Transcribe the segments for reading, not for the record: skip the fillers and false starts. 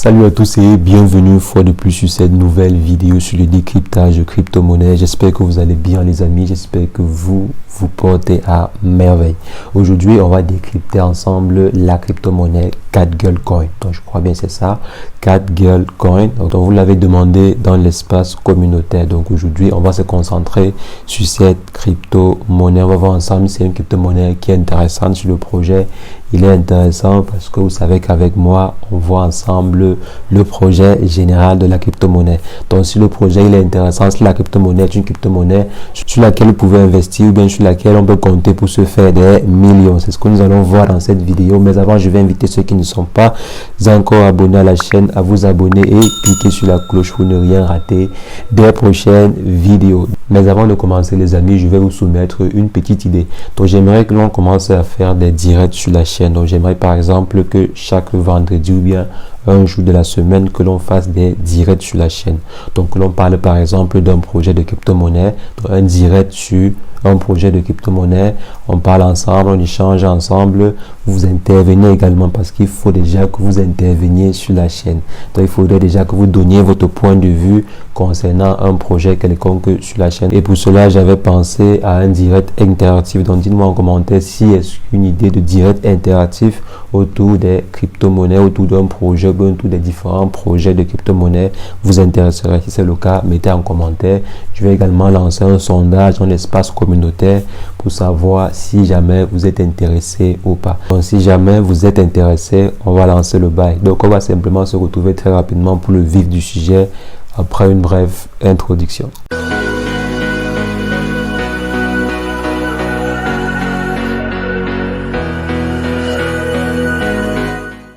Salut à tous et bienvenue une fois de plus sur cette nouvelle vidéo sur le décryptage de crypto-monnaie. J'espère que vous allez bien les amis, j'espère que vous portez à merveille. Aujourd'hui, on va décrypter ensemble la crypto-monnaie CatGirlCoin. Donc je crois bien c'est ça, CatGirlCoin. Donc vous l'avez demandé dans l'espace communautaire. Donc aujourd'hui, on va se concentrer sur cette crypto-monnaie. On va voir ensemble si c'est une crypto-monnaie qui est intéressante sur le projet. Il est intéressant parce que vous savez qu'avec moi, on voit ensemble le projet général de la crypto-monnaie. Donc, si le projet il est intéressant, si la crypto-monnaie est une crypto-monnaie sur laquelle vous pouvez investir ou bien sur laquelle on peut compter pour se faire des millions. C'est ce que nous allons voir dans cette vidéo. Mais avant, je vais inviter ceux qui ne sont pas encore abonnés à la chaîne à vous abonner et cliquer sur la cloche pour ne rien rater des prochaines vidéos. Mais avant de commencer les amis, je vais vous soumettre une petite idée. Donc, j'aimerais que l'on commence à faire des directs sur la chaîne. Donc, j'aimerais par exemple que chaque vendredi ou bien un jour de la semaine que l'on fasse des directs sur la chaîne. Donc, l'on parle par exemple d'un projet de crypto-monnaie, un direct sur un projet de crypto-monnaie. On parle ensemble, on échange ensemble. Vous intervenez également parce qu'il faut déjà que vous interveniez sur la chaîne. Donc, il faudrait déjà que vous donniez votre point de vue concernant un projet quelconque sur la chaîne. Et pour cela, j'avais pensé à un direct interactif. Donc, dites-moi en commentaire si est-ce qu'une idée de direct interactif autour des crypto-monnaies, autour d'un projet, autour des différents projets de crypto-monnaies vous intéresserait. Si c'est le cas, mettez en commentaire. Je vais également lancer un sondage dans l'espace communautaire pour savoir si jamais vous êtes intéressé ou pas. Donc, si jamais vous êtes intéressé, on va lancer le bail. Donc, on va simplement se retrouver très rapidement pour le vif du sujet après une brève introduction.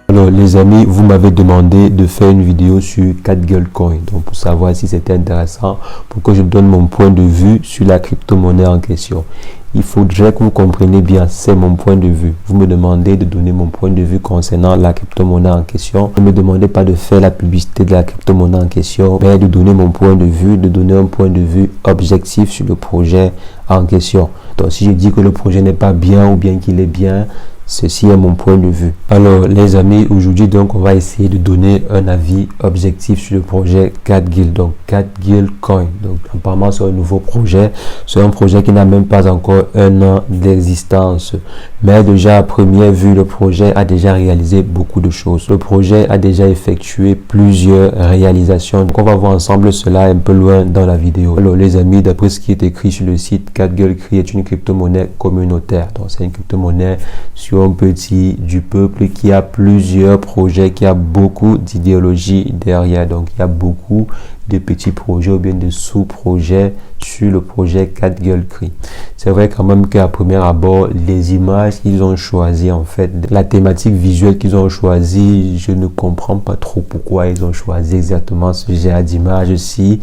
Alors les amis, vous m'avez demandé de faire une vidéo sur CatGirlCoin, donc pour savoir si c'était intéressant, pour que je donne mon point de vue sur la crypto-monnaie en question. Il faudrait que vous compreniez bien, c'est mon point de vue. Vous me demandez de donner mon point de vue concernant la crypto-monnaie en question. Ne me demandez pas de faire la publicité de la crypto-monnaie en question, mais de donner mon point de vue, de donner un point de vue objectif sur le projet en question. Donc si je dis que le projet n'est pas bien ou bien qu'il est bien, ceci est mon point de vue. Alors les amis, aujourd'hui donc on va essayer de donner un avis objectif sur le projet CatGirl, donc CatGirlCoin. Donc apparemment c'est un nouveau projet, c'est un projet qui n'a même pas encore un an d'existence, mais déjà à première vue le projet a déjà réalisé beaucoup de choses. Le projet a déjà effectué plusieurs réalisations. Donc on va voir ensemble cela un peu loin dans la vidéo. Alors les amis, d'après ce qui est écrit sur le site, CatGirlCoin est une crypto-monnaie communautaire. Donc c'est une crypto-monnaie sur un petit du peuple qui a plusieurs projets, qui a beaucoup d'idéologie derrière. Donc il y a beaucoup de petits projets ou bien de sous-projets sur le projet CatGirlCoin. C'est vrai quand même qu'à premier abord, les images qu'ils ont choisies, en fait, la thématique visuelle qu'ils ont choisie, je ne comprends pas trop pourquoi ils ont choisi exactement ce genre d'image-ci.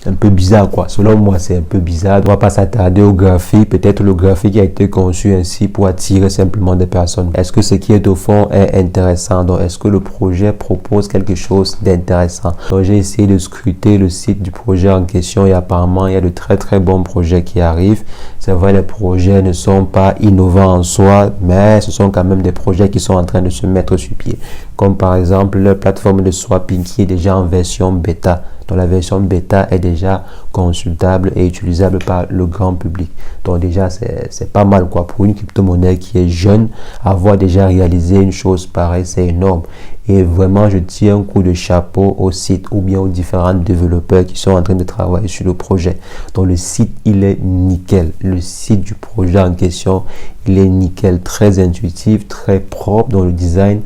Un peu bizarre quoi. Selon moi, c'est un peu bizarre. On va pas s'attarder au graphique. Peut-être le graphique a été conçu ainsi pour attirer simplement des personnes. Est-ce que ce qui est au fond est intéressant? Donc, est-ce que le projet propose quelque chose d'intéressant? Donc, j'ai essayé de scruter le site du projet en question et apparemment, il y a de très très bons projets qui arrivent. C'est vrai, les projets ne sont pas innovants en soi, mais ce sont quand même des projets qui sont en train de se mettre sur pied. Comme par exemple, la plateforme de swapping qui est déjà en version bêta. Donc la version bêta est déjà consultable et utilisable par le grand public. Donc déjà c'est pas mal quoi. Pour une crypto-monnaie qui est jeune, avoir déjà réalisé une chose pareille, c'est énorme. Et vraiment je tire un coup de chapeau au site ou bien aux différents développeurs qui sont en train de travailler sur le projet. Donc le site il est nickel. Le site du projet en question il est nickel, très intuitif, très propre dans le design.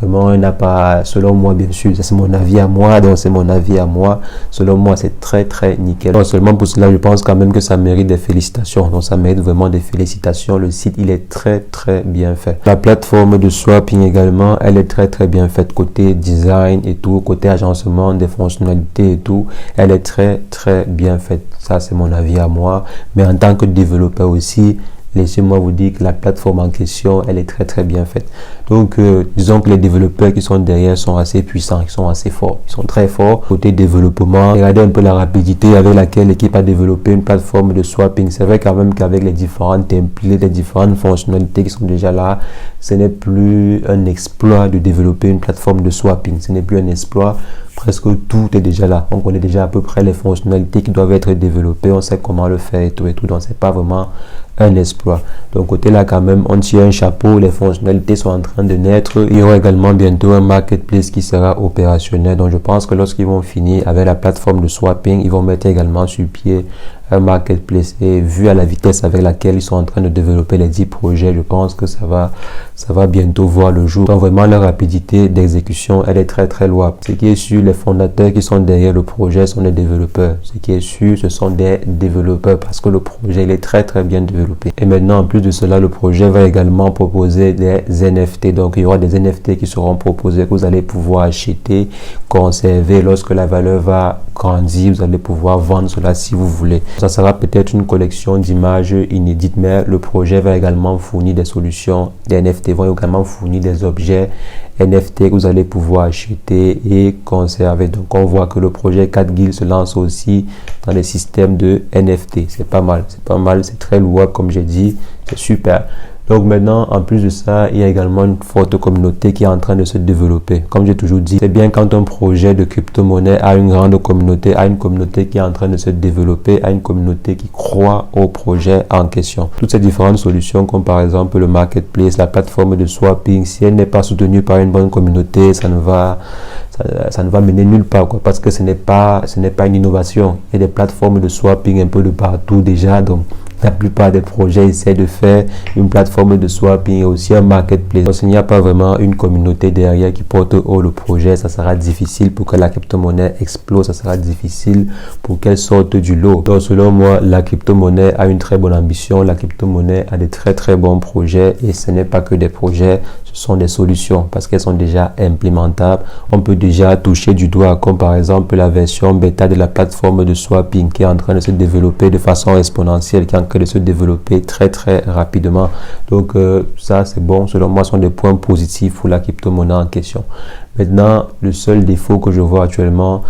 Vraiment, il n'a pas, selon moi, bien sûr, c'est mon avis à moi, donc c'est mon avis à moi. Selon moi, c'est très, très nickel. Donc, seulement pour cela, je pense quand même que ça mérite des félicitations. Donc, ça mérite vraiment des félicitations. Le site, il est très, très bien fait. La plateforme de swapping également, elle est très, très bien faite. Côté design et tout, côté agencement des fonctionnalités et tout, elle est très, très bien faite. Ça, c'est mon avis à moi. Mais en tant que développeur aussi, laissez-moi vous dire que la plateforme en question, elle est très bien faite. Donc, disons que les développeurs qui sont derrière sont assez puissants, ils sont assez forts, ils sont très forts. Côté développement, regardez un peu la rapidité avec laquelle l'équipe a développé une plateforme de swapping. C'est vrai quand même qu'avec les différentes templates, les différentes fonctionnalités qui sont déjà là, ce n'est plus un exploit de développer une plateforme de swapping. Ce n'est plus un exploit. Presque tout est déjà là. On connaît déjà à peu près les fonctionnalités qui doivent être développées. On sait comment le faire et tout. Donc, c'est pas vraiment un exploit. Donc, côté là, quand même, on tire un chapeau. Les fonctionnalités sont en train de naître. Il y aura également bientôt un marketplace qui sera opérationnel. Donc, je pense que lorsqu'ils vont finir avec la plateforme de swapping, ils vont mettre également sur pied un marketplace. Et vu à la vitesse avec laquelle ils sont en train de développer les 10 projets, je pense que ça va bientôt voir le jour. Donc, vraiment, la rapidité d'exécution, elle est très louable. Ce qui est sûr, les fondateurs qui sont derrière le projet sont des développeurs. Ce qui est sûr, ce sont des développeurs parce que le projet, il est très bien développé. Et maintenant, en plus de cela, le projet va également proposer des NFT. Donc, il y aura des NFT qui seront proposés que vous allez pouvoir acheter, conserver. Lorsque la valeur va grandir, vous allez pouvoir vendre cela si vous voulez. Ça sera peut-être une collection d'images inédites, mais le projet va également fournir des solutions. Les NFT vont également fournir des objets NFT que vous allez pouvoir acheter et conserver. Donc, on voit que le projet 4Guild se lance aussi dans les systèmes de NFT. C'est pas mal, c'est très louable comme j'ai dit, c'est super. Donc maintenant, en plus de ça, il y a également une forte communauté qui est en train de se développer. Comme j'ai toujours dit, c'est bien quand un projet de crypto-monnaie a une grande communauté, a une communauté qui est en train de se développer, a une communauté qui croit au projet en question. Toutes ces différentes solutions, comme par exemple le marketplace, la plateforme de swapping, si elle n'est pas soutenue par une bonne communauté, ça ne va mener nulle part, quoi, parce que ce n'est pas une innovation. Il y a des plateformes de swapping un peu de partout déjà, donc la plupart des projets essaient de faire une plateforme de swapping et aussi un marketplace. Donc, s'il n'y a pas vraiment une communauté derrière qui porte haut le projet, ça sera difficile pour que la crypto-monnaie explose, ça sera difficile pour qu'elle sorte du lot. Donc, selon moi, la crypto-monnaie a une très bonne ambition, la crypto-monnaie a des très bons projets et ce n'est pas que des projets, ce sont des solutions parce qu'elles sont déjà implémentables. On peut déjà toucher du doigt, comme par exemple la version bêta de la plateforme de swapping qui est en train de se développer de façon exponentielle, qui est en train de se développer très rapidement. Donc ça c'est bon, selon moi, ce sont des points positifs pour la crypto-monnaie en question. Maintenant, le seul défaut que je vois actuellement,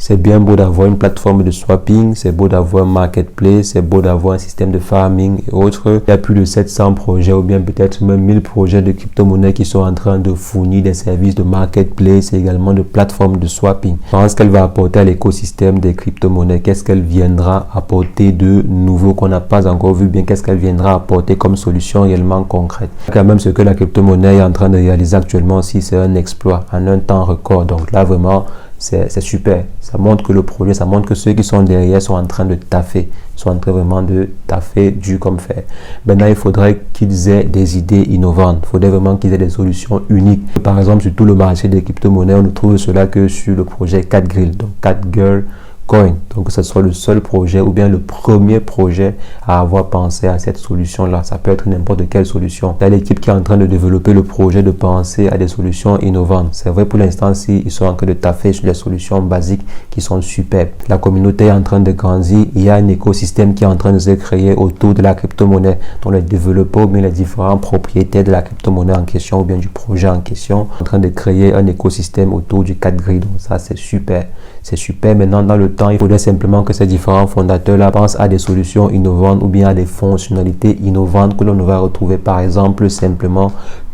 c'est bien beau d'avoir une plateforme de swapping, c'est beau d'avoir un marketplace, c'est beau d'avoir un système de farming et autres. Il y a plus de 700 projets ou bien peut-être même 1000 projets de crypto-monnaie qui sont en train de fournir des services de marketplace et également de plateforme de swapping. Je pense qu'elle va apporter à l'écosystème des crypto-monnaies. Qu'est-ce qu'elle viendra apporter de nouveau qu'on n'a pas encore vu, bien qu'est-ce qu'elle viendra apporter comme solution réellement concrète. Quand même, ce que la crypto-monnaie est en train de réaliser actuellement aussi, c'est un exploit en un temps record. Donc là, vraiment, c'est super. Ça montre que le projet, ça montre que ceux qui sont derrière sont en train de taffer, sont en train vraiment de taffer dur comme fer. Maintenant, il faudrait qu'ils aient des idées innovantes. Il faudrait vraiment qu'ils aient des solutions uniques. Par exemple, sur tout le marché des crypto-monnaies, on ne trouve cela que sur le projet 4Guild, donc 4Girl Coin. Donc, que ce soit le seul projet ou bien le premier projet à avoir pensé à cette solution-là. Ça peut être n'importe quelle solution. Là, l'équipe qui est en train de développer le projet de penser à des solutions innovantes. C'est vrai pour l'instant, si ils sont en train de taffer sur des solutions basiques qui sont superbes. La communauté est en train de grandir. Il y a un écosystème qui est en train de se créer autour de la crypto-monnaie. Donc, les développeurs ou bien les différents propriétaires de la crypto-monnaie en question ou bien du projet en question sont en train de créer un écosystème autour du 4Guild. Donc, ça, c'est super. C'est super. Maintenant, dans le temps, il faudrait simplement que ces différents fondateurs-là pensent à des solutions innovantes ou bien à des fonctionnalités innovantes que l'on ne va retrouver, par exemple, simplement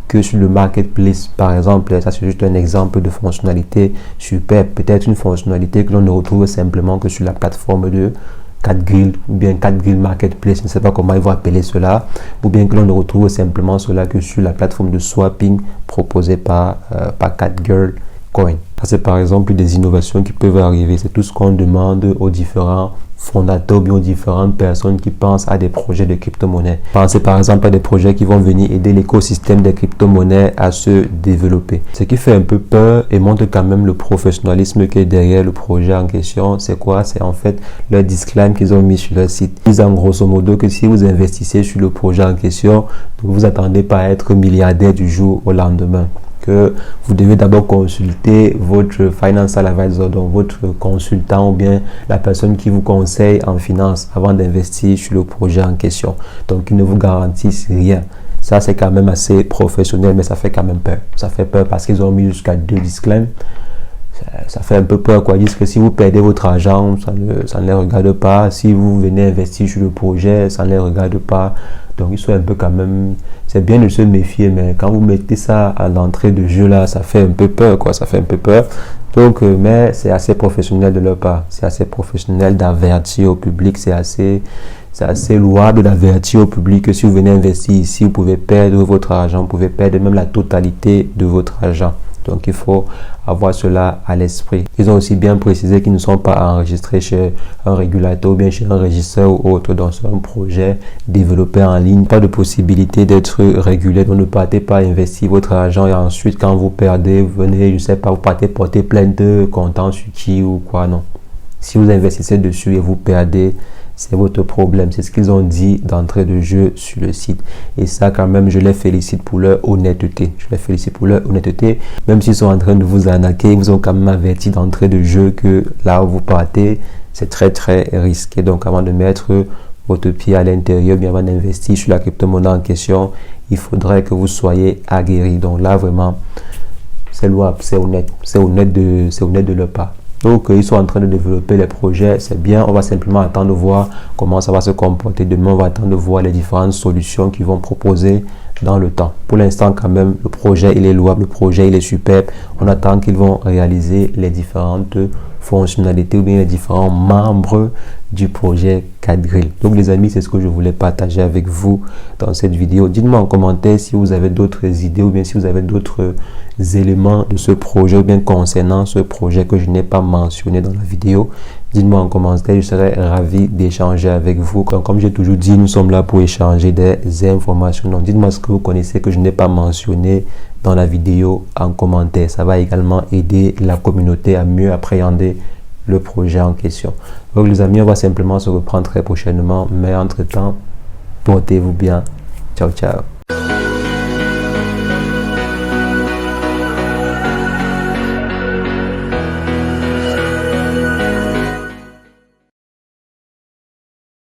que sur le marketplace. Par exemple, ça c'est juste un exemple de fonctionnalité super. Peut-être une fonctionnalité que l'on ne retrouve simplement que sur la plateforme de 4Guild ou bien 4Guild Marketplace, je ne sais pas comment ils vont appeler cela, ou bien que l'on ne retrouve simplement cela que sur la plateforme de swapping proposée par 4Girl Coin. C'est par exemple des innovations qui peuvent arriver. C'est tout ce qu'on demande aux différents fondateurs, bien aux différentes personnes qui pensent à des projets de crypto-monnaie. Pensez par exemple à des projets qui vont venir aider l'écosystème des crypto-monnaies à se développer. Ce qui fait un peu peur et montre quand même le professionnalisme qui est derrière le projet en question. C'est quoi? C'est en fait leur disclaimer qu'ils ont mis sur leur site. Ils disent en grosso modo que si vous investissez sur le projet en question, ne vous attendez pas à être milliardaire du jour au lendemain. que vous devez d'abord consulter votre financial advisor, donc votre consultant ou bien la personne qui vous conseille en finance avant d'investir sur le projet en question. Donc, ils ne vous garantissent rien. Ça, c'est quand même assez professionnel, mais ça fait quand même peur. Ça fait peur parce qu'ils ont mis jusqu'à 2 disclaimers. Ça fait un peu peur, quoi. Ils disent que si vous perdez votre argent, ça ne les regarde pas. Si vous venez investir sur le projet, ça ne les regarde pas. Donc, ils sont un peu quand même... C'est bien de se méfier, mais quand vous mettez ça à l'entrée de jeu, là, ça fait un peu peur, quoi. Ça fait un peu peur. Donc, mais c'est assez professionnel de leur part. C'est assez professionnel d'avertir au public. C'est assez louable d'avertir au public que si vous venez investir ici, vous pouvez perdre votre argent. Vous pouvez perdre même la totalité de votre argent. Donc, il faut avoir cela à l'esprit. Ils ont aussi bien précisé qu'ils ne sont pas enregistrés chez un régulateur ou bien chez un régisseur ou autre. Donc, c'est un projet développé en ligne. Pas de possibilité d'être régulé. Donc, ne partez pas investir votre argent et ensuite, quand vous perdez, vous venez, je sais pas, vous partez porter plainte comptant sur qui ou quoi. Non. Si vous investissez dessus et vous perdez, c'est votre problème. C'est ce qu'ils ont dit d'entrée de jeu sur le site. Et ça, quand même, je les félicite pour leur honnêteté. Je les félicite pour leur honnêteté. Même s'ils sont en train de vous arnaquer, ils vous ont quand même averti d'entrée de jeu que là où vous partez, c'est très, très risqué. Donc, avant de mettre votre pied à l'intérieur, bien avant d'investir sur la crypto-monnaie en question, il faudrait que vous soyez aguerri. Donc là, vraiment, c'est louable, c'est honnête. C'est honnête de leur part. Donc, ils sont en train de développer les projets, c'est bien. On va simplement attendre de voir comment ça va se comporter demain. On va attendre de voir les différentes solutions qu'ils vont proposer dans le temps. Pour l'instant, quand même, le projet, il est louable, le projet, il est superbe. On attend qu'ils vont réaliser les différentes fonctionnalités ou bien les différents membres du projet CatGrill. Donc, les amis, c'est ce que je voulais partager avec vous dans cette vidéo. Dites-moi en commentaire si vous avez d'autres idées ou bien si vous avez d'autres éléments de ce projet ou bien concernant ce projet que je n'ai pas mentionné dans la vidéo. Dites-moi en commentaire, je serais ravi d'échanger avec vous. Comme j'ai toujours dit, nous sommes là pour échanger des informations. Donc, dites-moi ce que vous connaissez que je n'ai pas mentionné dans la vidéo en commentaire. Ça va également aider la communauté à mieux appréhender le projet en question. Donc, les amis, on va simplement se reprendre très prochainement. Mais entre-temps, portez-vous bien. Ciao, ciao.